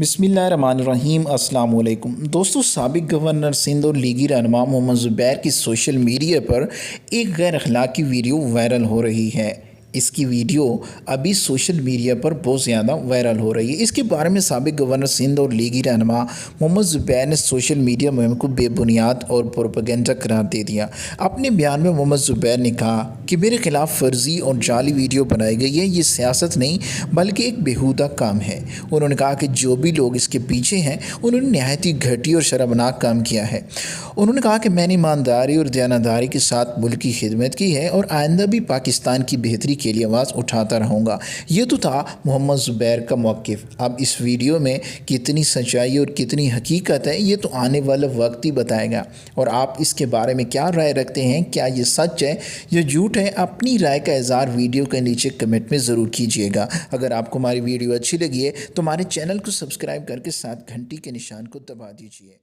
बिस्मिल्लाहिर्रहमानिर्रहीम अस्सलाम वालेकुम दोस्तों। साबिक गवर्नर सिंध और लीगी रहनुमा मोहम्मद ज़ुबैर की सोशल मीडिया पर एक गैर अखलाकी वीडियो वायरल हो रही है। इसकी वीडियो अभी सोशल मीडिया पर बहुत ज़्यादा वायरल हो रही है। इसके बारे में साबिक गवर्नर सिंध और लीगी रहनुमा मोहम्मद ज़ुबैर ने सोशल मीडिया मुहिम को बेबुनियाद और प्रोपेगेंडा करार दे दिया। अपने बयान में मोहम्मद ज़ुबैर ने कहा कि मेरे खिलाफ फर्जी और जाली वीडियो बनाई गई है। ये सियासत नहीं बल्कि एक बेहुदा काम है। उन्होंने कहा कि जो भी लोग इसके पीछे हैं उन्होंने नहायत ही घटिया और शर्मनाक काम किया है। उन्होंने कहा कि मैंने ईमानदारी और दयानतदारी के साथ मुल्क की खिदमत की है और आइंदा भी पाकिस्तान की बेहतरी के लिए आवाज़ उठाता रहूँगा। ये तो था मोहम्मद ज़ुबैर का मौक़िफ़। अब इस वीडियो में कितनी सच्चाई और कितनी हकीकत है ये तो आने वाला वक्त ही बताएगा। और आप इसके बारे में क्या राय रखते हैं? क्या ये सच है या झूठ है? अपनी राय का इज़हार वीडियो के नीचे कमेंट में ज़रूर कीजिएगा। अगर आपको हमारी वीडियो अच्छी लगी है तो हमारे चैनल को सब्सक्राइब करके साथ घंटी के निशान को दबा दीजिए।